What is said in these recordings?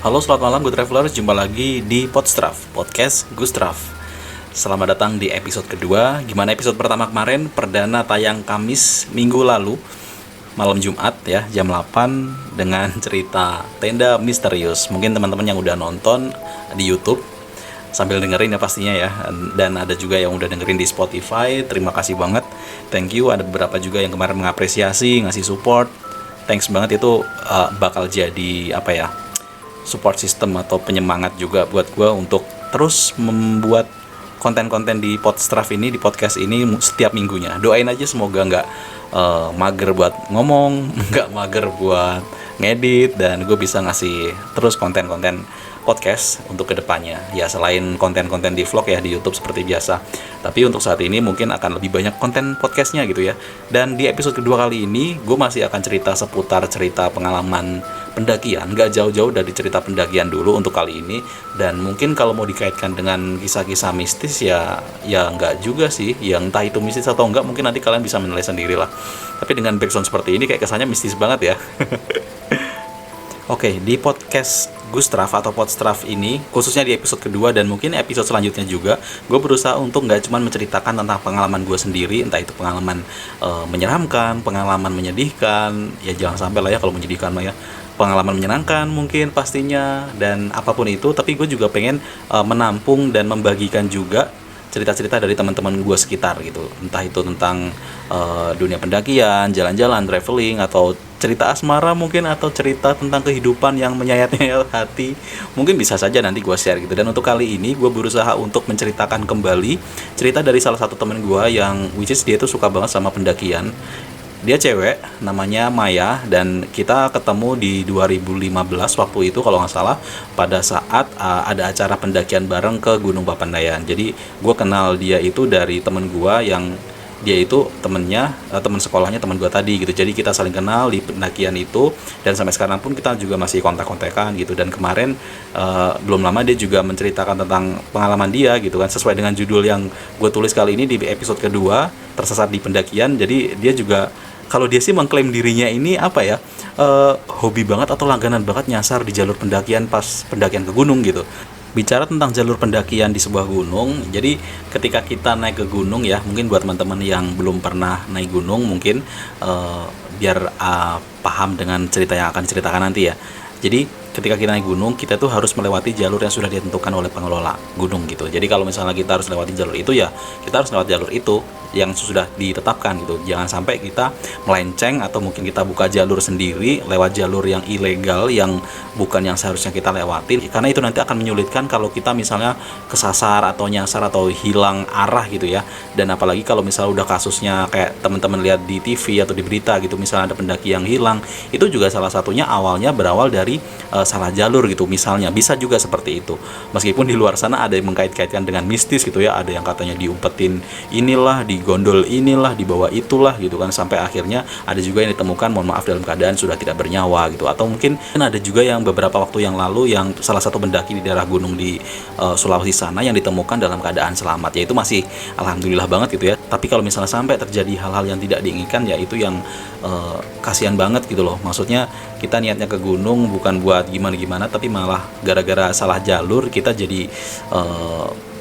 Halo, selamat malam Good Travelers, jumpa lagi di Podstraf, Podcast Gustraf. Selamat datang di episode kedua. Gimana episode pertama kemarin? Perdana tayang Kamis minggu lalu, malam Jumat ya, jam 8 dengan cerita Tenda Misterius. Mungkin teman-teman yang udah nonton di YouTube sambil dengerin ya pastinya ya. Dan ada juga yang udah dengerin di Spotify. Terima kasih banget. Thank you. Ada beberapa juga yang kemarin mengapresiasi, ngasih support. Thanks banget, itu bakal jadi support system atau penyemangat juga buat gue untuk terus membuat konten-konten di Podstraf ini, di podcast ini setiap minggunya. Doain aja semoga nggak mager buat ngomong, nggak mager buat ngedit, dan gue bisa ngasih terus konten-konten podcast untuk kedepannya. Ya selain konten-konten di vlog ya di YouTube seperti biasa. Tapi untuk saat ini mungkin akan lebih banyak konten podcastnya gitu ya. Dan di episode kedua kali ini gue masih akan cerita seputar cerita pengalaman pendakian, nggak jauh-jauh dari cerita pendakian dulu untuk kali ini. Dan mungkin kalau mau dikaitkan dengan kisah-kisah mistis ya nggak juga sih, yang entah itu mistis atau enggak mungkin nanti kalian bisa menilai sendiri lah. Tapi dengan background seperti ini kayak kesannya mistis banget ya. Oke, di podcast Gustraf atau Podstraf ini, khususnya di episode kedua dan mungkin episode selanjutnya juga, gue berusaha untuk nggak cuma menceritakan tentang pengalaman gue sendiri, entah itu pengalaman menyeramkan, pengalaman menyedihkan, ya jangan sampai lah ya kalau menyedihkan mah ya, pengalaman menyenangkan mungkin pastinya, dan apapun itu, tapi gue juga pengen menampung dan membagikan juga cerita-cerita dari teman-teman gue sekitar gitu, entah itu tentang dunia pendakian, jalan-jalan, traveling, atau cerita asmara mungkin, atau cerita tentang kehidupan yang menyayat-nyayat hati, mungkin bisa saja nanti gue share gitu. Dan untuk kali ini gue berusaha untuk menceritakan kembali cerita dari salah satu temen gue yang which is dia tuh suka banget sama pendakian. Dia cewek, namanya Maya, dan kita ketemu di 2015 waktu itu kalau nggak salah, pada saat ada acara pendakian bareng ke Gunung Papandayan. Jadi gue kenal dia itu dari temen gue yang dia itu temennya, teman sekolahnya teman gue tadi gitu. Jadi kita saling kenal di pendakian itu, dan sampai sekarang pun kita juga masih kontak-kontakan gitu. Dan kemarin belum lama dia juga menceritakan tentang pengalaman dia gitu kan, sesuai dengan judul yang gue tulis kali ini di episode kedua, tersesat di pendakian. Jadi dia juga, kalau dia sih mengklaim dirinya ini hobi banget atau langganan banget nyasar di jalur pendakian pas pendakian ke gunung gitu. Bicara tentang jalur pendakian di sebuah gunung, jadi ketika kita naik ke gunung ya, mungkin buat teman-teman yang belum pernah naik gunung mungkin biar paham dengan cerita yang akan diceritakan nanti ya. Jadi ketika kita naik gunung, kita tuh harus melewati jalur yang sudah ditentukan oleh pengelola gunung gitu. Jadi kalau misalnya kita harus lewati jalur itu ya, kita harus lewat jalur itu yang sudah ditetapkan gitu. Jangan sampai kita melenceng atau mungkin kita buka jalur sendiri lewat jalur yang ilegal, yang bukan yang seharusnya kita lewatin, karena itu nanti akan menyulitkan kalau kita misalnya kesasar atau nyasar atau hilang arah gitu ya. Dan apalagi kalau misalnya udah kasusnya kayak teman-teman lihat di TV atau di berita gitu, misalnya ada pendaki yang hilang, itu juga salah satunya awalnya berawal dari salah jalur gitu misalnya, bisa juga seperti itu. Meskipun di luar sana ada yang mengkait-kaitkan dengan mistis gitu ya, ada yang katanya diumpetin inilah, di gondol inilah, di bawah itulah gitu kan, sampai akhirnya ada juga yang ditemukan mohon maaf dalam keadaan sudah tidak bernyawa gitu. Atau mungkin ada juga yang beberapa waktu yang lalu yang salah satu pendaki di daerah gunung di Sulawesi sana yang ditemukan dalam keadaan selamat, ya itu masih alhamdulillah banget gitu ya. Tapi kalau misalnya sampai terjadi hal-hal yang tidak diinginkan, ya itu yang kasihan banget gitu loh. Maksudnya kita niatnya ke gunung bukan buat gimana-gimana, tapi malah gara-gara salah jalur kita jadi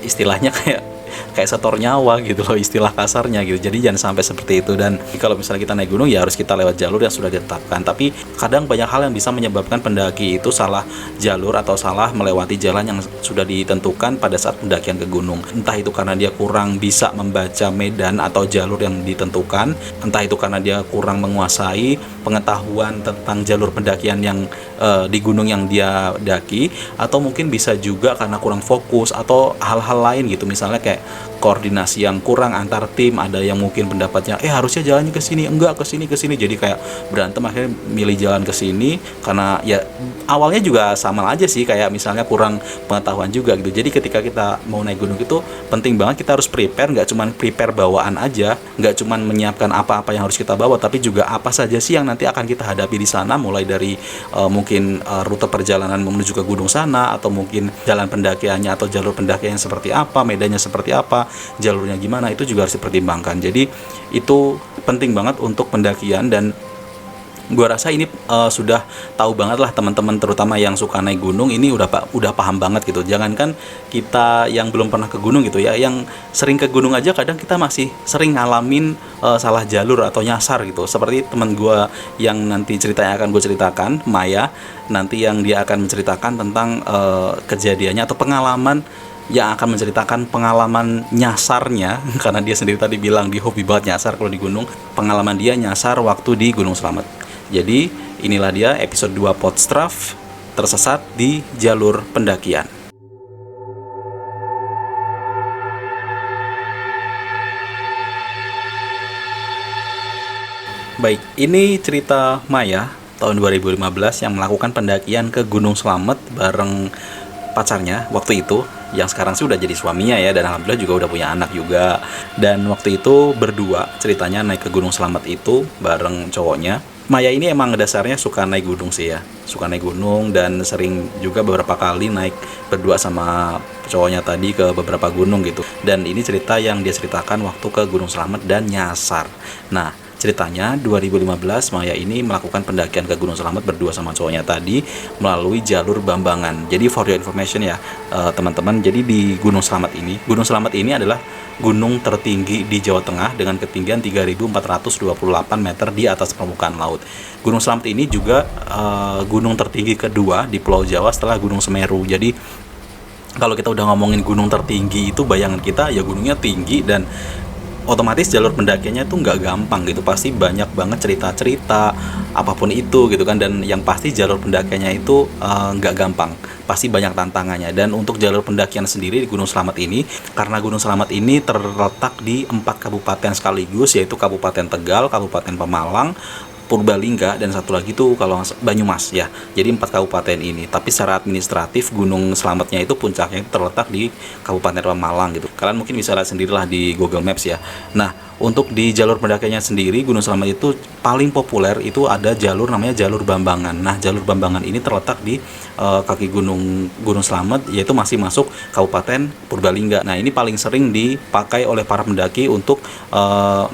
istilahnya kayak setor nyawa gitu loh, istilah kasarnya gitu. Jadi jangan sampai seperti itu. Dan kalau misalnya kita naik gunung ya harus kita lewat jalur yang sudah ditetapkan. Tapi kadang banyak hal yang bisa menyebabkan pendaki itu salah jalur atau salah melewati jalan yang sudah ditentukan pada saat pendakian ke gunung. Entah itu karena dia kurang bisa membaca medan atau jalur yang ditentukan, entah itu karena dia kurang menguasai pengetahuan tentang jalur pendakian yang di gunung yang dia daki, atau mungkin bisa juga karena kurang fokus atau hal-hal lain gitu. Misalnya kayak koordinasi yang kurang antar tim, ada yang mungkin pendapatnya harusnya jalannya ke sini, enggak ke sini, jadi kayak berantem, akhirnya milih jalan ke sini karena ya awalnya juga sama aja sih, kayak misalnya kurang pengetahuan juga gitu. Jadi ketika kita mau naik gunung itu penting banget kita harus prepare, nggak cuman prepare bawaan aja, nggak cuman menyiapkan apa-apa yang harus kita bawa, tapi juga apa saja sih yang nanti akan kita hadapi di sana, mulai dari mungkin rute perjalanan menuju ke gunung sana, atau mungkin jalan pendakiannya atau jalur pendakian seperti apa, medannya seperti apa, jalurnya gimana, itu juga harus dipertimbangkan. Jadi itu penting banget untuk pendakian. Dan Gua rasa ini sudah tahu banget lah teman-teman, terutama yang suka naik gunung ini udah paham banget gitu. Jangankan kita yang belum pernah ke gunung gitu ya, yang sering ke gunung aja kadang kita masih sering ngalamin salah jalur atau nyasar gitu. Seperti teman gua yang nanti ceritanya akan gue ceritakan, Maya, nanti yang dia akan menceritakan tentang kejadiannya atau pengalaman, yang akan menceritakan pengalaman nyasarnya karena dia sendiri tadi bilang dia hobi banget nyasar kalau di gunung. Pengalaman dia nyasar waktu di Gunung Slamet. Jadi inilah dia episode 2 Podstraf, tersesat di jalur pendakian. Baik, ini cerita Maya tahun 2015 yang melakukan pendakian ke Gunung Slamet bareng pacarnya waktu itu, yang sekarang sih udah jadi suaminya ya, dan alhamdulillah juga udah punya anak juga. Dan waktu itu berdua ceritanya naik ke Gunung Slamet itu bareng cowoknya. Maya ini emang dasarnya suka naik gunung sih ya, suka naik gunung dan sering juga beberapa kali naik berdua sama cowoknya tadi ke beberapa gunung gitu. Dan ini cerita yang dia ceritakan waktu ke Gunung Slamet dan nyasar. Nah, ceritanya 2015 Maya ini melakukan pendakian ke Gunung Slamet berdua sama cowoknya tadi melalui jalur Bambangan. Jadi for your information ya teman-teman, jadi di Gunung Slamet ini adalah gunung tertinggi di Jawa Tengah dengan ketinggian 3.428 meter di atas permukaan laut. Gunung Slamet ini juga gunung tertinggi kedua di Pulau Jawa setelah Gunung Semeru. Jadi kalau kita udah ngomongin gunung tertinggi itu, bayangan kita ya gunungnya tinggi dan otomatis jalur pendakiannya tuh nggak gampang gitu, pasti banyak banget cerita-cerita apapun itu gitu kan. Dan yang pasti jalur pendakiannya itu nggak gampang, pasti banyak tantangannya. Dan untuk jalur pendakian sendiri di Gunung Slamet ini, karena Gunung Slamet ini terletak di 4 kabupaten sekaligus, yaitu Kabupaten Tegal, Kabupaten Pemalang, Purbalingga, dan satu lagi tuh kalau Banyumas ya. Jadi 4 kabupaten ini. Tapi secara administratif Gunung Slametnya itu puncaknya itu terletak di Kabupaten Pemalang gitu. Kalian mungkin bisa lihat sendirilah di Google Maps ya. Nah, untuk di jalur pendakiannya sendiri Gunung Slamet itu paling populer itu ada jalur namanya jalur Bambangan. Nah, jalur Bambangan ini terletak di kaki Gunung Slamet, yaitu masih masuk Kabupaten Purbalingga. Nah, ini paling sering dipakai oleh para pendaki untuk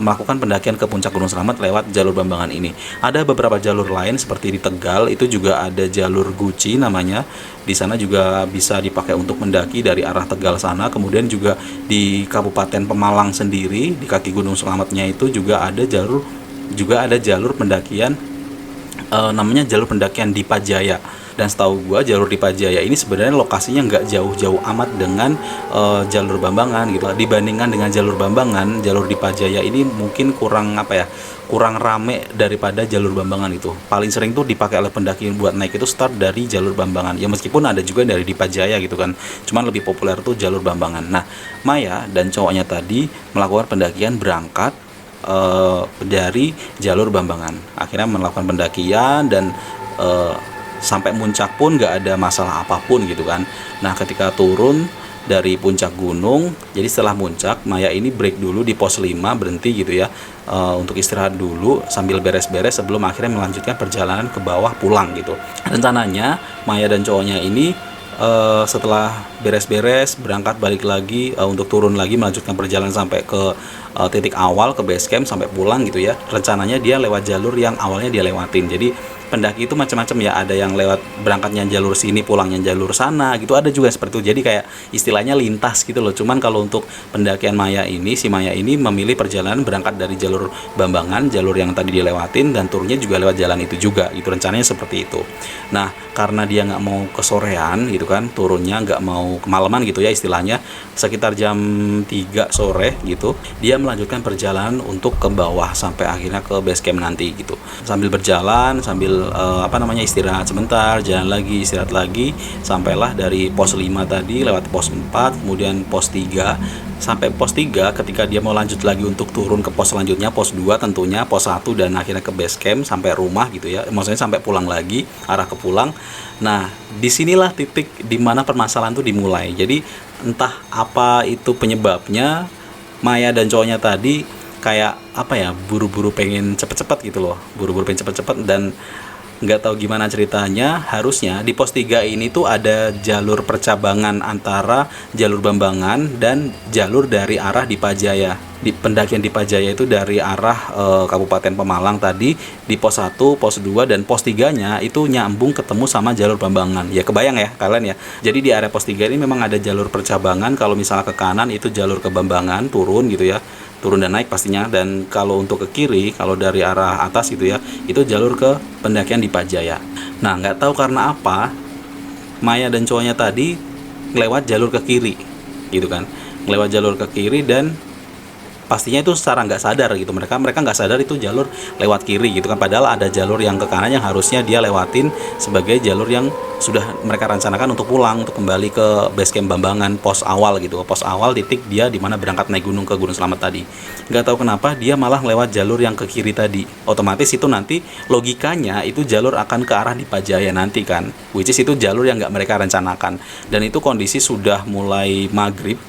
melakukan pendakian ke puncak Gunung Slamet lewat jalur Bambangan ini. Ada beberapa jalur lain seperti di Tegal itu juga ada jalur Guci namanya. Di sana juga bisa dipakai untuk mendaki dari arah Tegal sana. Kemudian juga di Kabupaten Pemalang sendiri di kaki Gunung Slametnya itu juga ada jalur pendakian namanya jalur pendakian Dipajaya. Dan setahu gua jalur Dipajaya ini sebenarnya lokasinya nggak jauh-jauh amat dengan jalur Bambangan gitu. Dibandingkan dengan jalur Bambangan, jalur Dipajaya ini mungkin kurang rame daripada jalur Bambangan itu. Paling sering tuh dipakai oleh pendaki buat naik itu start dari jalur Bambangan. Ya meskipun ada juga dari Dipajaya gitu kan. Cuman lebih populer tuh jalur Bambangan. Nah, Maya dan cowoknya tadi melakukan pendakian berangkat dari jalur Bambangan. Akhirnya melakukan pendakian dan sampai puncak pun nggak ada masalah apapun gitu kan. Nah, ketika turun dari puncak gunung, jadi setelah puncak Maya ini break dulu di pos 5, berhenti gitu ya untuk istirahat dulu sambil beres-beres sebelum akhirnya melanjutkan perjalanan ke bawah pulang gitu. Rencananya Maya dan cowoknya ini setelah beres-beres berangkat balik lagi untuk turun lagi melanjutkan perjalanan sampai ke titik awal, ke base camp sampai pulang gitu ya. Rencananya dia lewat jalur yang awalnya dia lewatin. Jadi pendaki itu macam-macam ya, ada yang lewat berangkatnya jalur sini pulangnya jalur sana gitu, ada juga seperti itu. Jadi kayak istilahnya lintas gitu loh. Cuman kalau untuk pendakian si Maya ini memilih perjalanan berangkat dari jalur Bambangan, jalur yang tadi dilewatin, dan turunnya juga lewat jalan itu juga gitu, rencananya seperti itu. Nah, karena dia nggak mau kesorean gitu kan, turunnya nggak mau kemalaman gitu ya istilahnya, sekitar jam 3 sore gitu dia melanjutkan perjalanan untuk ke bawah sampai akhirnya ke base camp nanti gitu. Sambil berjalan, sambil istirahat sebentar, jalan lagi, istirahat lagi, sampailah dari pos 5 tadi lewat pos 4, kemudian pos 3. Sampai pos 3 ketika dia mau lanjut lagi untuk turun ke pos selanjutnya, pos 2 tentunya, pos 1, dan akhirnya ke base camp sampai rumah gitu ya. Maksudnya sampai pulang lagi, arah ke pulang. Nah, disinilah titik dimana permasalahan itu dimulai. Jadi entah apa itu penyebabnya, Maya dan cowoknya tadi kayak buru-buru pengen cepet-cepet gitu loh, dan nggak tahu gimana ceritanya. Harusnya di pos 3 ini tuh ada jalur percabangan antara jalur Bambangan dan jalur dari arah Dipajaya. di pendakian di Pajaya itu dari arah Kabupaten Pemalang tadi di pos 1, pos 2 dan pos 3-nya itu nyambung ketemu sama jalur Bambangan. Ya kebayang ya kalian ya. Jadi di area pos 3 ini memang ada jalur percabangan, kalau misalnya ke kanan itu jalur ke Bambangan turun gitu ya. Turun dan naik pastinya, dan kalau untuk ke kiri kalau dari arah atas gitu ya, itu jalur ke pendakian di Pajaya. Nah, nggak tahu karena apa Maya dan cowoknya tadi lewat jalur ke kiri gitu kan, lewat jalur ke kiri, dan pastinya itu secara nggak sadar gitu, mereka nggak sadar itu jalur lewat kiri gitu kan, padahal ada jalur yang ke kanan yang harusnya dia lewatin sebagai jalur yang sudah mereka rencanakan untuk pulang, untuk kembali ke base camp Bambangan, pos awal gitu, pos awal titik dia dimana berangkat naik gunung ke Gunung Slamet tadi. Nggak tahu kenapa dia malah lewat jalur yang ke kiri tadi, otomatis itu nanti logikanya itu jalur akan ke arah di Pajaya nanti kan, which is itu jalur yang nggak mereka rencanakan, dan itu kondisi sudah mulai maghrib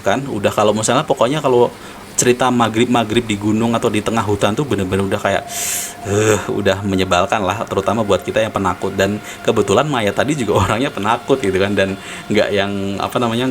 kan, udah kalau misalnya pokoknya kalau cerita maghrib di gunung atau di tengah hutan tuh bener-bener udah kayak udah menyebalkan lah, terutama buat kita yang penakut, dan kebetulan Maya tadi juga orangnya penakut gitu kan, dan nggak yang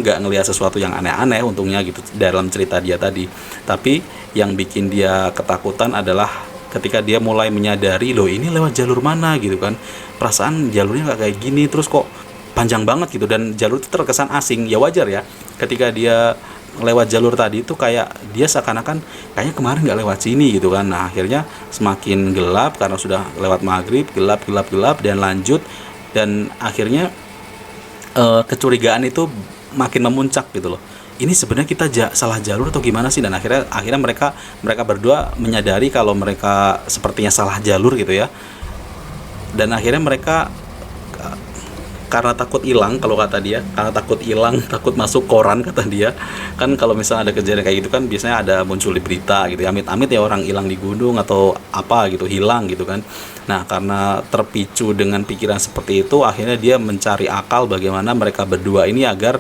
nggak ngelihat sesuatu yang aneh-aneh untungnya gitu dalam cerita dia tadi. Tapi yang bikin dia ketakutan adalah ketika dia mulai menyadari, loh ini lewat jalur mana gitu kan, perasaan jalurnya nggak kayak gini, terus kok panjang banget gitu, dan jalur itu terkesan asing. Ya wajar ya, ketika dia lewat jalur tadi itu kayak dia seakan-akan kayaknya kemarin nggak lewat sini gitu kan. Nah akhirnya semakin gelap karena sudah lewat maghrib, gelap dan lanjut, dan akhirnya kecurigaan itu makin memuncak gitu loh. Ini sebenarnya kita salah jalur atau gimana sih? Dan akhirnya mereka berdua menyadari kalau mereka sepertinya salah jalur gitu ya, dan akhirnya mereka karena takut hilang, kalau kata dia, karena takut hilang, takut masuk koran kata dia kan. Kalau misalnya ada kejadian kayak gitu kan biasanya ada muncul di berita gitu ya, amit-amit ya orang hilang di gunung atau apa gitu, hilang gitu kan. Nah karena terpicu dengan pikiran seperti itu, akhirnya dia mencari akal bagaimana mereka berdua ini agar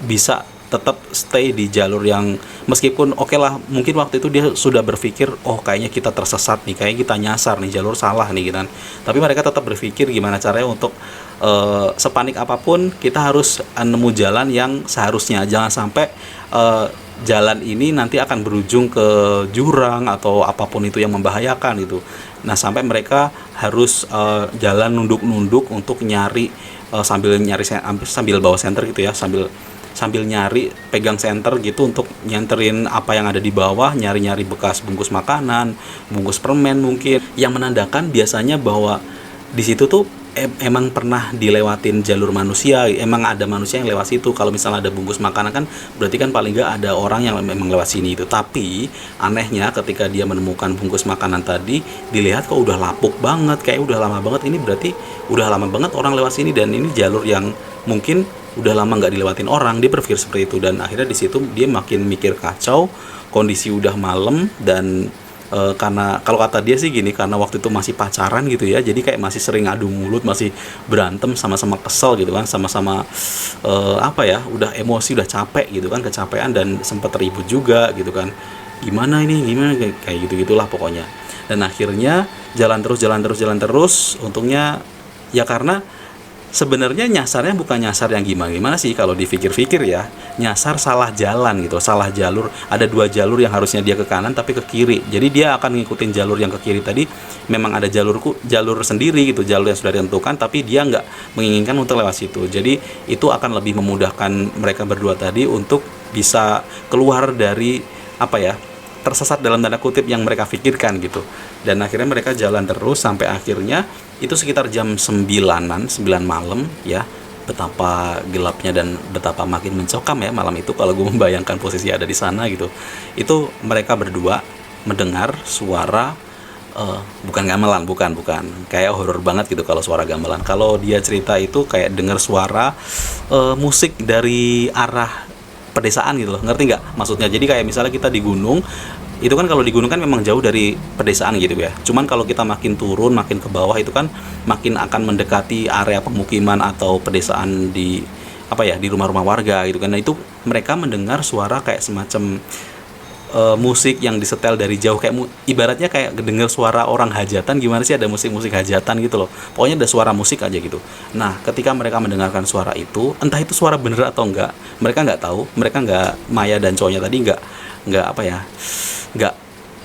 bisa tetap stay di jalur yang, meskipun oke lah mungkin waktu itu dia sudah berpikir oh kayaknya kita tersesat nih, kayaknya kita nyasar nih, jalur salah nih gitu kan. Tapi mereka tetap berpikir gimana caranya untuk sepanik apapun kita harus nemu jalan yang seharusnya, jangan sampai jalan ini nanti akan berujung ke jurang atau apapun itu yang membahayakan gitu. Nah sampai mereka harus jalan nunduk-nunduk untuk nyari sambil bawa senter gitu ya, sambil nyari pegang senter gitu untuk nyenterin apa yang ada di bawah, nyari-nyari bekas bungkus makanan, bungkus permen mungkin, yang menandakan biasanya bahwa di situ tuh emang pernah dilewatin jalur manusia, emang ada manusia yang lewat situ. Kalau misalnya ada bungkus makanan kan berarti kan paling nggak ada orang yang memang lewat sini itu. Tapi anehnya ketika dia menemukan bungkus makanan tadi, dilihat kok udah lapuk banget, kayak udah lama banget, ini berarti udah lama banget orang lewat sini, dan ini jalur yang mungkin udah lama nggak dilewatin orang. Dia berpikir seperti itu, dan akhirnya di situ dia makin mikir kacau. Kondisi udah malam, dan karena kalau kata dia sih gini, karena waktu itu masih pacaran gitu ya, jadi kayak masih sering adu mulut, masih berantem, sama-sama kesel gitu kan, sama-sama udah emosi, udah capek gitu kan, kecapean, dan sempat ribut juga gitu kan, gimana kayak gitu-gitulah pokoknya. Dan akhirnya jalan terus, untungnya ya karena sebenarnya nyasarnya bukan nyasar yang gimana sih kalau dipikir-pikir ya, nyasar salah jalan gitu, salah jalur. Ada 2 jalur yang harusnya dia ke kanan tapi ke kiri, jadi dia akan ngikutin jalur yang ke kiri tadi. Memang ada jalur sendiri gitu, jalur yang sudah ditentukan, tapi dia nggak menginginkan untuk lewat situ. Jadi itu akan lebih memudahkan mereka berdua tadi untuk bisa keluar dari tersesat dalam tanda kutip yang mereka pikirkan gitu. Dan akhirnya mereka jalan terus sampai akhirnya itu sekitar jam 9 malam ya. Betapa gelapnya dan betapa makin mencokam ya malam itu kalau gue membayangkan posisi ada di sana gitu. Itu mereka berdua mendengar suara bukan gamelan, bukan kayak horor banget gitu kalau suara gamelan. Kalau dia cerita itu kayak dengar suara musik dari arah pedesaan gitu loh, ngerti nggak maksudnya? Jadi kayak misalnya kita di gunung, itu kan kalau di gunung kan memang jauh dari pedesaan gitu ya. Cuman kalau kita makin turun, makin ke bawah itu kan makin akan mendekati area pemukiman atau pedesaan di di rumah-rumah warga gitu kan. Nah itu mereka mendengar suara kayak semacam musik yang disetel dari jauh, kayak ibaratnya kayak denger suara orang hajatan. Gimana sih, ada musik-musik hajatan gitu loh, pokoknya ada suara musik aja gitu. Nah, ketika mereka mendengarkan suara itu, entah itu suara bener atau enggak, mereka nggak tahu, mereka nggak, Maya dan cowoknya tadi nggak apa ya, nggak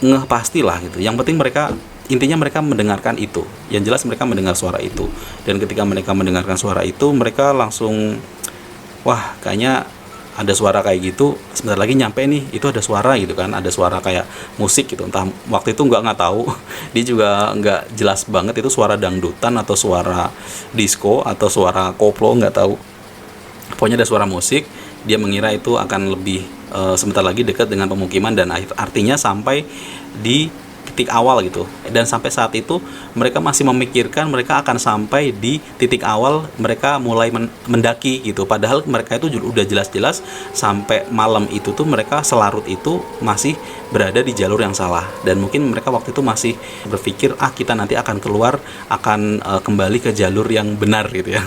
ngeh pasti lah gitu. Yang penting mereka, intinya mereka mendengarkan itu, yang jelas mereka mendengar suara itu. Dan ketika mereka mendengarkan suara itu, mereka langsung, wah kayaknya ada suara kayak gitu, sebentar lagi nyampe nih, itu ada suara gitu kan, ada suara kayak musik gitu. Entah waktu itu nggak tahu dia juga nggak jelas banget itu suara dangdutan atau suara disco atau suara koplo, nggak tahu, pokoknya ada suara musik. Dia mengira itu akan lebih sebentar lagi dekat dengan pemukiman, dan artinya sampai di titik awal gitu. Dan sampai saat itu mereka masih memikirkan mereka akan sampai di titik awal, mereka mulai mendaki gitu. Padahal mereka itu udah jelas-jelas sampai malam itu tuh mereka selarut itu masih berada di jalur yang salah. Dan mungkin mereka waktu itu masih berpikir, kita nanti akan keluar, akan kembali ke jalur yang benar gitu ya.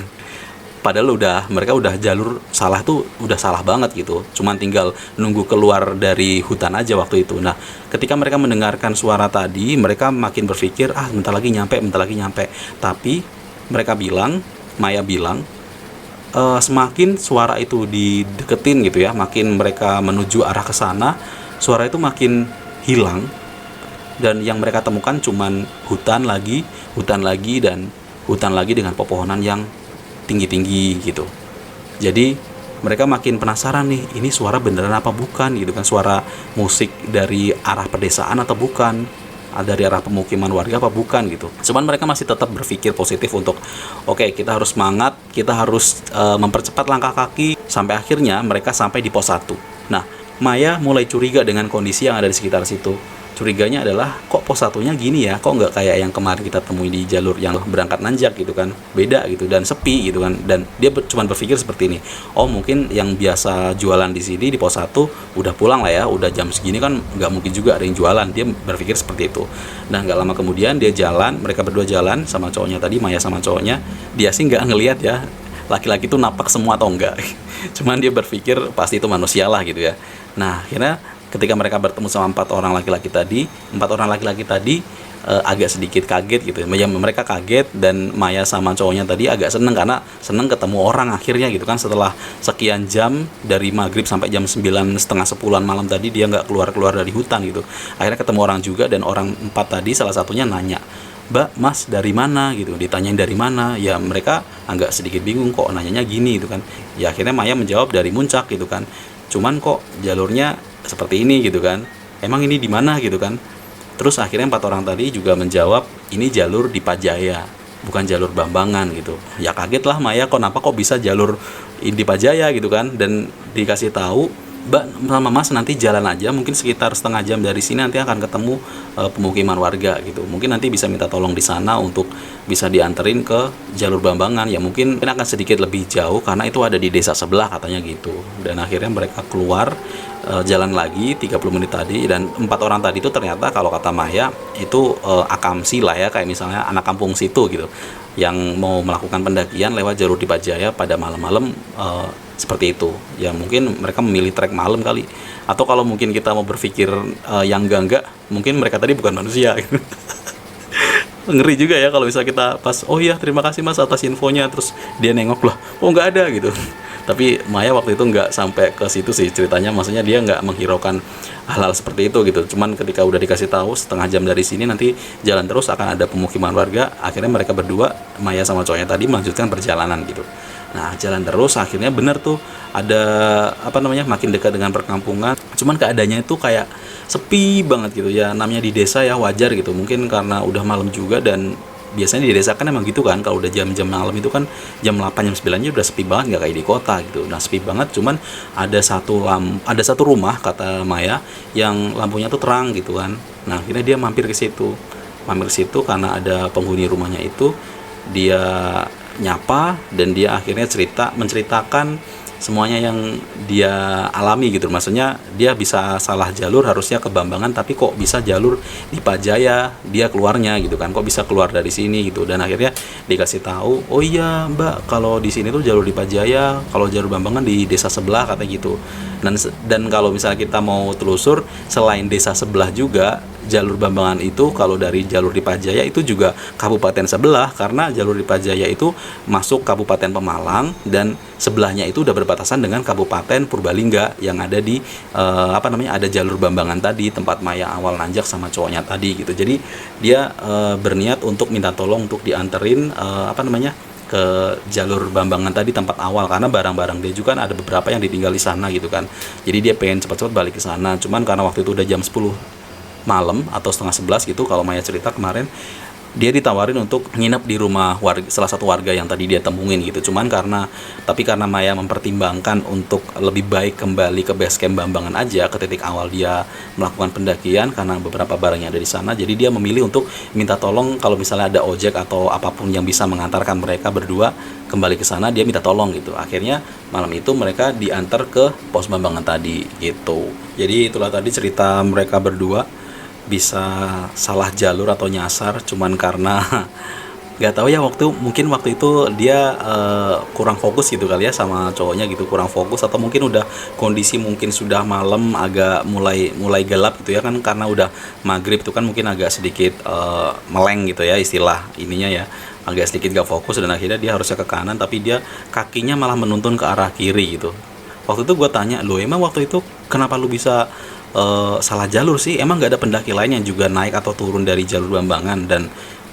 Padahal mereka udah jalur salah tuh, udah salah banget gitu. Cuman tinggal nunggu keluar dari hutan aja waktu itu. Nah, ketika mereka mendengarkan suara tadi, mereka makin berpikir, bentar lagi nyampe, bentar lagi nyampe. Tapi mereka bilang, Maya bilang, semakin suara itu dideketin gitu ya, makin mereka menuju arah ke sana, suara itu makin hilang. Dan yang mereka temukan cuman hutan lagi, dan hutan lagi dengan pepohonan yang tinggi-tinggi gitu. Jadi mereka makin penasaran nih, ini suara beneran apa bukan gitu kan, suara musik dari arah pedesaan atau bukan, dari arah pemukiman warga apa bukan gitu. Cuman mereka masih tetap berpikir positif untuk oke, kita harus semangat, kita harus mempercepat langkah kaki. Sampai akhirnya mereka sampai di pos 1. Nah, Maya mulai curiga dengan kondisi yang ada di sekitar situ. Curiganya adalah, kok pos 1-nya gini ya, kok nggak kayak yang kemarin kita temui di jalur yang berangkat nanjak gitu kan, beda gitu dan sepi gitu kan. Dan dia cuma berpikir seperti ini, mungkin yang biasa jualan di sini di pos 1 udah pulang lah ya, udah jam segini kan nggak mungkin juga ada yang jualan. Dia berpikir seperti itu. Nah, nggak lama kemudian dia jalan, mereka berdua jalan sama cowoknya tadi, Maya sama cowoknya. Dia sih nggak ngelihat ya laki-laki itu napak semua atau enggak, cuman dia berpikir pasti itu manusia lah gitu ya. Nah, akhirnya ketika mereka bertemu sama empat orang laki-laki tadi agak sedikit kaget gitu ya. Mereka kaget, dan Maya sama cowoknya tadi agak seneng karena seneng ketemu orang akhirnya gitu kan. Setelah sekian jam, dari maghrib sampai jam 9, setengah 10-an malam tadi, dia nggak keluar dari hutan gitu. Akhirnya ketemu orang juga, dan orang 4 tadi salah satunya nanya, "Mbak, Mas dari mana?" gitu. Ditanyain dari mana, ya mereka agak sedikit bingung, kok nanyanya gini gitu kan. Ya akhirnya Maya menjawab dari Muncak gitu kan. Cuman kok jalurnya seperti ini gitu kan, emang ini di mana gitu kan. Terus akhirnya 4 orang tadi juga menjawab, ini jalur di Pajaya, bukan jalur Bambangan gitu. Ya kaget lah Maya, kok bisa jalur di Pajaya gitu kan. Dan dikasih tahu, "Mbak sama Mas nanti jalan aja, mungkin sekitar setengah jam dari sini nanti akan ketemu pemukiman warga gitu. Mungkin nanti bisa minta tolong di sana untuk bisa dianterin ke jalur Bambangan. Ya mungkin akan sedikit lebih jauh karena itu ada di desa sebelah," katanya gitu. Dan akhirnya mereka keluar, jalan lagi 30 menit tadi, dan 4 orang tadi itu ternyata kalau kata Maya itu akamsi lah ya, kayak misalnya anak kampung situ gitu, yang mau melakukan pendakian lewat jalur di Pajaya pada malam-malam, seperti itu. Ya mungkin mereka memilih trek malam kali. Atau kalau mungkin kita mau berpikir yang enggak, mungkin mereka tadi bukan manusia gitu. Ngeri juga ya kalau misalnya kita pas, "Oh iya terima kasih Mas atas infonya," terus dia nengok lah, nggak ada gitu. Tapi Maya waktu itu nggak sampai ke situ sih ceritanya, maksudnya dia nggak menghiraukan hal-hal seperti itu gitu. Cuman ketika udah dikasih tahu setengah jam dari sini nanti jalan terus akan ada pemukiman warga, akhirnya mereka berdua, Maya sama cowoknya tadi, melanjutkan perjalanan gitu. Nah, jalan terus akhirnya bener tuh ada makin dekat dengan perkampungan. Cuman keadaannya itu kayak sepi banget gitu ya, namanya di desa ya, wajar gitu. Mungkin karena udah malam juga, dan biasanya di desa kan emang gitu kan, kalau udah jam-jam malam itu kan jam 8 jam 9 nya udah sepi banget, nggak kayak di kota gitu. Nah, sepi banget, cuman ada satu rumah kata Maya yang lampunya tuh terang gitu kan. Nah, akhirnya dia mampir ke situ karena ada penghuni rumahnya itu. Dia nyapa, dan dia akhirnya menceritakan semuanya yang dia alami gitu. Maksudnya dia bisa salah jalur harusnya ke Bambangan, tapi kok bisa jalur di Pajaya dia keluarnya gitu kan, kok bisa keluar dari sini gitu. Dan akhirnya dikasih tahu, oh iya mbak, kalau di sini tuh jalur di Pajaya, kalau jalur Bambangan di desa sebelah katanya gitu. Dan kalau misalnya kita mau telusur, selain desa sebelah juga jalur Bambangan itu, kalau dari jalur di Pajaya itu juga kabupaten sebelah, karena jalur di Pajaya itu masuk Kabupaten Pemalang dan sebelahnya itu udah berbatasan dengan Kabupaten Purbalingga yang ada di ada jalur Bambangan tadi, tempat Maya awal nanjak sama cowoknya tadi gitu. Jadi dia berniat untuk minta tolong untuk dianterin ke jalur Bambangan tadi, tempat awal, karena barang-barang dia juga kan ada beberapa yang ditinggal di sana gitu kan. Jadi dia pengen cepat-cepat balik ke sana. Cuman karena waktu itu udah jam 10 malam atau setengah 11 gitu, kalau Maya cerita kemarin, dia ditawarin untuk nginep di rumah salah satu warga yang tadi dia temuin gitu. Tapi karena Maya mempertimbangkan untuk lebih baik kembali ke base camp Bambangan aja, ke titik awal dia melakukan pendakian, karena beberapa barangnya ada di sana. Jadi dia memilih untuk minta tolong kalau misalnya ada ojek atau apapun yang bisa mengantarkan mereka berdua kembali ke sana, dia minta tolong gitu. Akhirnya malam itu mereka diantar ke pos Bambangan tadi gitu. Jadi itulah tadi cerita mereka berdua bisa salah jalur atau nyasar cuman karena nggak tahu ya, mungkin waktu itu dia kurang fokus gitu kali ya sama cowoknya gitu, kurang fokus, atau mungkin udah kondisi mungkin sudah malam, agak mulai gelap gitu ya kan, karena udah maghrib itu kan mungkin agak sedikit meleng gitu ya istilah ininya ya, agak sedikit gak fokus, dan akhirnya dia harusnya ke kanan tapi dia kakinya malah menuntun ke arah kiri gitu. Waktu itu gue tanya, lo emang waktu itu kenapa lu bisa salah jalur sih? Emang nggak ada pendaki lain yang juga naik atau turun dari jalur Bambangan? Dan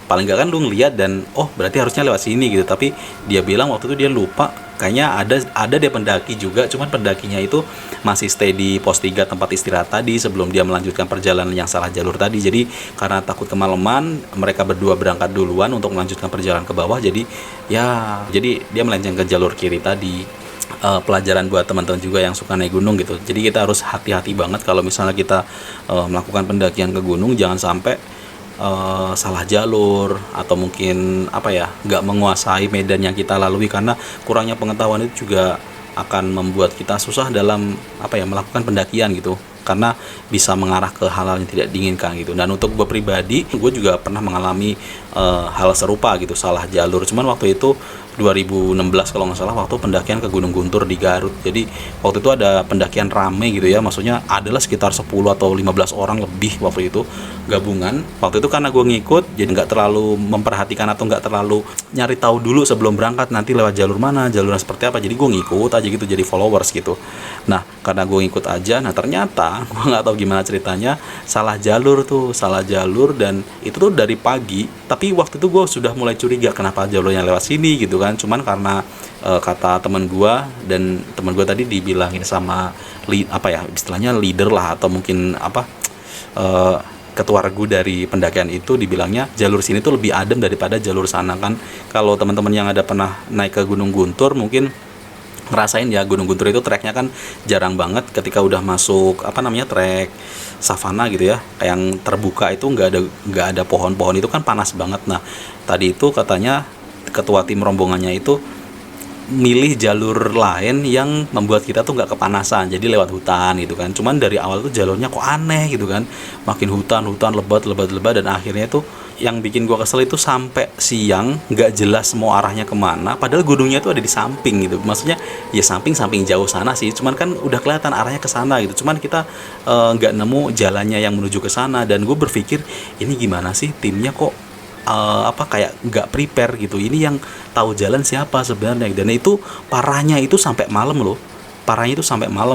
paling nggak kan lu ngeliat dan oh berarti harusnya lewat sini gitu. Tapi dia bilang waktu itu dia lupa, kayaknya ada dia pendaki juga, cuman pendakinya itu masih stay di pos 3 tempat istirahat tadi sebelum dia melanjutkan perjalanan yang salah jalur tadi. Jadi karena takut kemalaman, mereka berdua berangkat duluan untuk melanjutkan perjalanan ke bawah. Jadi dia melenceng ke jalur kiri tadi. Pelajaran buat teman-teman juga yang suka naik gunung gitu. Jadi kita harus hati-hati banget kalau misalnya kita melakukan pendakian ke gunung, jangan sampai salah jalur atau mungkin nggak menguasai medan yang kita lalui, karena kurangnya pengetahuan itu juga akan membuat kita susah dalam melakukan pendakian gitu, karena bisa mengarah ke hal-hal yang tidak diinginkan gitu. Dan untuk gue pribadi, gue juga pernah mengalami hal serupa gitu, salah jalur. Cuman waktu itu 2016 kalau nggak salah, waktu pendakian ke Gunung Guntur di Garut. Jadi waktu itu ada pendakian rame gitu ya, maksudnya adalah sekitar 10 atau 15 orang lebih waktu itu gabungan. Waktu itu karena gue ngikut, jadi nggak terlalu memperhatikan atau nggak terlalu nyari tahu dulu sebelum berangkat nanti lewat jalur mana, jalurnya seperti apa. Jadi gue ngikut aja gitu, jadi followers gitu. Nah karena gue ngikut aja, nah ternyata gue nggak tahu gimana ceritanya, salah jalur, dan itu tuh dari pagi. Tapi waktu itu gue sudah mulai curiga kenapa jalurnya lewat sini gitu kan. Cuman karena kata teman gue, dan teman gue tadi dibilangin sama istilahnya leader lah, atau mungkin ketua regu dari pendakian itu, dibilangnya jalur sini tuh lebih adem daripada jalur sana kan. Kalau teman-teman yang ada pernah naik ke Gunung Guntur mungkin ngerasain ya, Gunung Guntur itu treknya kan jarang banget. Ketika udah masuk trek savana gitu ya, yang terbuka itu nggak ada pohon-pohon, itu kan panas banget. Nah tadi itu katanya ketua tim rombongannya itu milih jalur lain yang membuat kita tuh nggak kepanasan, jadi lewat hutan gitu kan. Cuman dari awal tuh jalurnya kok aneh gitu kan, makin hutan lebat, dan akhirnya tuh yang bikin gua kesel itu sampai siang nggak jelas mau arahnya kemana, padahal gunungnya tuh ada di samping gitu. Maksudnya ya samping jauh sana sih, cuman kan udah kelihatan arahnya ke sana gitu, cuman kita nggak nemu jalannya yang menuju ke sana. Dan gue berpikir ini gimana sih timnya kok kayak nggak prepare gitu, ini yang tahu jalan siapa sebenarnya. Dan itu parahnya itu sampai malam loh,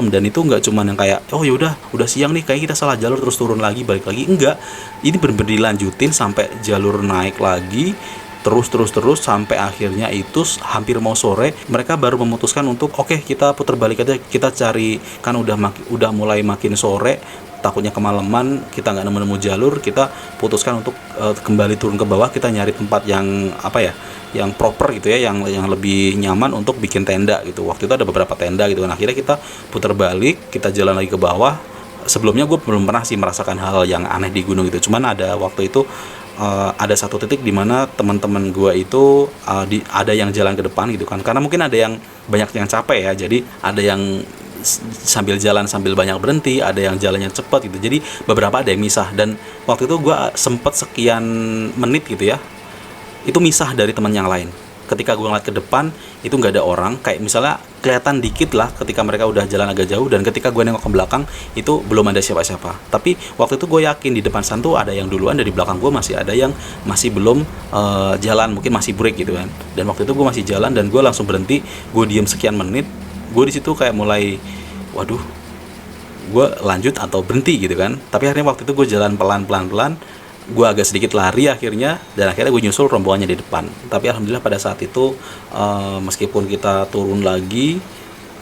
dan itu nggak cuman yang kayak oh yaudah udah siang nih kayak kita salah jalur terus turun lagi balik lagi, enggak, ini bener-bener dilanjutin sampai jalur naik lagi terus sampai akhirnya itu hampir mau sore mereka baru memutuskan untuk oke, kita putar balik aja, kita cari, kan udah mulai makin sore, takutnya kemalaman kita nggak nemu jalur, kita putuskan untuk kembali turun ke bawah, kita nyari tempat yang yang proper gitu ya, yang lebih nyaman untuk bikin tenda gitu. Waktu itu ada beberapa tenda gitu. Nah akhirnya kita putar balik, kita jalan lagi ke bawah. Sebelumnya gue belum pernah sih merasakan hal yang aneh di gunung itu, cuman ada waktu itu ada satu titik di mana teman-teman gue itu ada yang jalan ke depan gitu kan, karena mungkin ada yang banyak yang capek ya, jadi ada yang sambil jalan sambil banyak berhenti, ada yang jalannya cepat gitu, jadi beberapa ada yang misah. Dan waktu itu gue sempet sekian menit gitu ya, itu misah dari teman yang lain. Ketika gue ngeliat ke depan itu nggak ada orang, kayak misalnya kelihatan dikit lah ketika mereka udah jalan agak jauh, dan ketika gue nengok ke belakang itu belum ada siapa-siapa. Tapi waktu itu gue yakin di depan sana tuh ada yang duluan, dari belakang gue masih ada yang masih belum jalan, mungkin masih break gitu kan. Dan waktu itu gue masih jalan dan gue langsung berhenti, gue diem sekian menit. Gue di situ kayak mulai, waduh, gue lanjut atau berhenti gitu kan. Tapi akhirnya waktu itu gue jalan pelan-pelan, gue agak sedikit lari akhirnya, dan akhirnya gue nyusul rombongannya di depan. Tapi alhamdulillah pada saat itu meskipun kita turun lagi,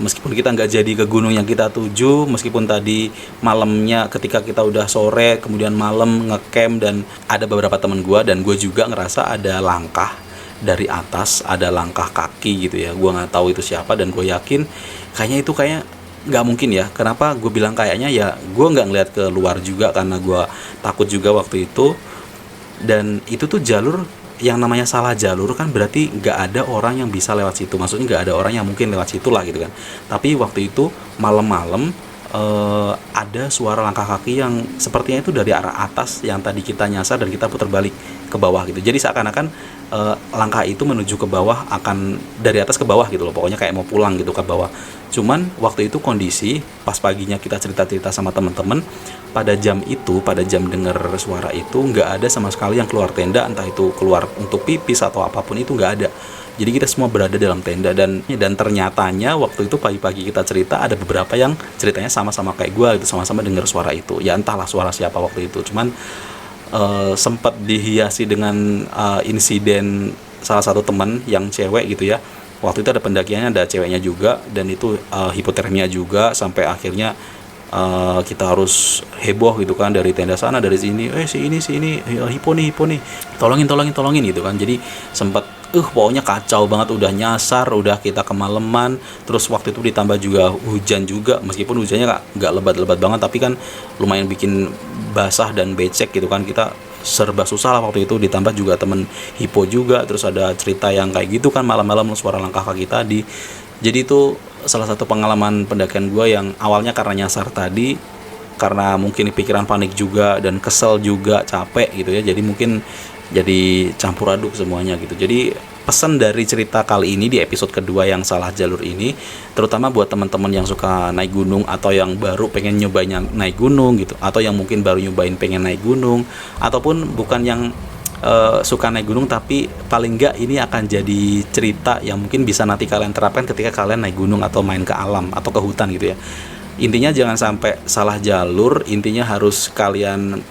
meskipun kita nggak jadi ke gunung yang kita tuju, meskipun tadi malamnya ketika kita udah sore kemudian malam ngecamp, dan ada beberapa teman gue dan gue juga ngerasa ada langkah dari atas, ada langkah kaki gitu ya. Gue nggak tahu itu siapa, dan gue yakin kayaknya nggak mungkin ya. Kenapa gue bilang kayaknya? Ya gue nggak ngeliat ke luar juga karena gue takut juga waktu itu. Dan itu tuh jalur yang namanya salah jalur kan, berarti nggak ada orang yang bisa lewat situ, maksudnya nggak ada orang yang mungkin lewat situ lah gitu kan. Tapi waktu itu malam-malam ada suara langkah kaki yang sepertinya itu dari arah atas yang tadi kita nyasar dan kita putar balik ke bawah gitu. Jadi seakan-akan langkah itu menuju ke bawah, akan dari atas ke bawah gitu loh, pokoknya kayak mau pulang gitu ke bawah. Cuman waktu itu kondisi pas paginya kita cerita-cerita sama teman-teman, pada jam itu, pada jam dengar suara itu nggak ada sama sekali yang keluar tenda, entah itu keluar untuk pipis atau apapun itu nggak ada. Jadi kita semua berada dalam tenda, dan ternyatanya waktu itu pagi-pagi kita cerita ada beberapa yang ceritanya sama-sama kayak gue gitu, sama-sama dengar suara itu. Ya entahlah suara siapa waktu itu, cuman sempat dihiasi dengan insiden salah satu teman yang cewek gitu ya. Waktu itu ada pendakiannya, ada ceweknya juga, dan itu hipotermia juga, sampai akhirnya kita harus heboh gitu kan, dari tenda sana dari sini, si ini hipo nih, tolongin gitu kan. Jadi sempat pokoknya kacau banget, udah nyasar, udah kita kemalaman, terus waktu itu ditambah juga hujan juga, meskipun hujannya nggak lebat-lebat banget, tapi kan lumayan bikin basah dan becek gitu kan. Kita serba susah lah waktu itu, ditambah juga temen hipo juga, terus ada cerita yang kayak gitu kan malam-malam, suara langkah kaki tadi. Jadi itu salah satu pengalaman pendakian gue yang awalnya karena nyasar tadi, karena mungkin pikiran panik juga dan kesel juga, capek gitu ya, jadi mungkin jadi campur aduk semuanya gitu. Jadi pesan dari cerita kali ini di episode kedua yang salah jalur ini, terutama buat teman-teman yang suka naik gunung, atau yang baru pengen nyobain naik gunung gitu, atau yang mungkin baru nyobain pengen naik gunung, ataupun bukan yang suka naik gunung, tapi paling enggak ini akan jadi cerita yang mungkin bisa nanti kalian terapkan ketika kalian naik gunung atau main ke alam atau ke hutan gitu ya. Intinya jangan sampai salah jalur, intinya harus kalian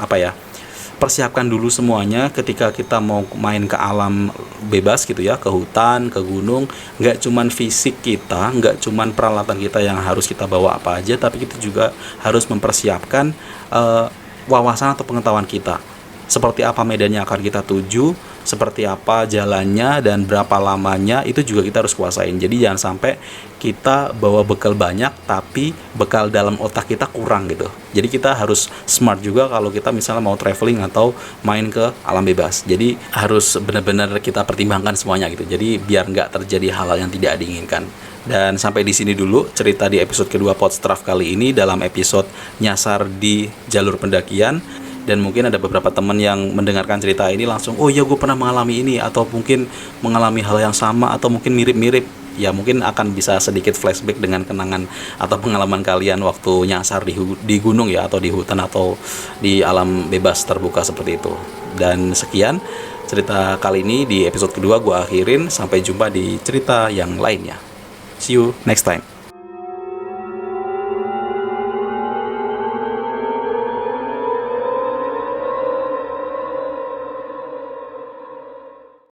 persiapkan dulu semuanya ketika kita mau main ke alam bebas gitu ya, ke hutan, ke gunung. Nggak cuman fisik kita, nggak cuman peralatan kita yang harus kita bawa apa aja, tapi kita juga harus mempersiapkan wawasan atau pengetahuan kita. Seperti apa medannya akan kita tuju, seperti apa jalannya, dan berapa lamanya, itu juga kita harus kuasain. Jadi jangan sampai kita bawa bekal banyak tapi bekal dalam otak kita kurang gitu. Jadi kita harus smart juga kalau kita misalnya mau traveling atau main ke alam bebas. Jadi harus benar-benar kita pertimbangkan semuanya gitu. Jadi biar nggak terjadi hal-hal yang tidak diinginkan. Dan sampai di sini dulu cerita di episode kedua Podstraf kali ini, dalam episode nyasar di jalur pendakian. Dan mungkin ada beberapa teman yang mendengarkan cerita ini langsung, oh iya gue pernah mengalami ini, atau mungkin mengalami hal yang sama, atau mungkin mirip-mirip. Ya mungkin akan bisa sedikit flashback dengan kenangan atau pengalaman kalian waktu nyasar di gunung ya, atau di hutan, atau di alam bebas terbuka seperti itu. Dan sekian cerita kali ini di episode kedua gue akhirin. Sampai jumpa di cerita yang lainnya. See you next time.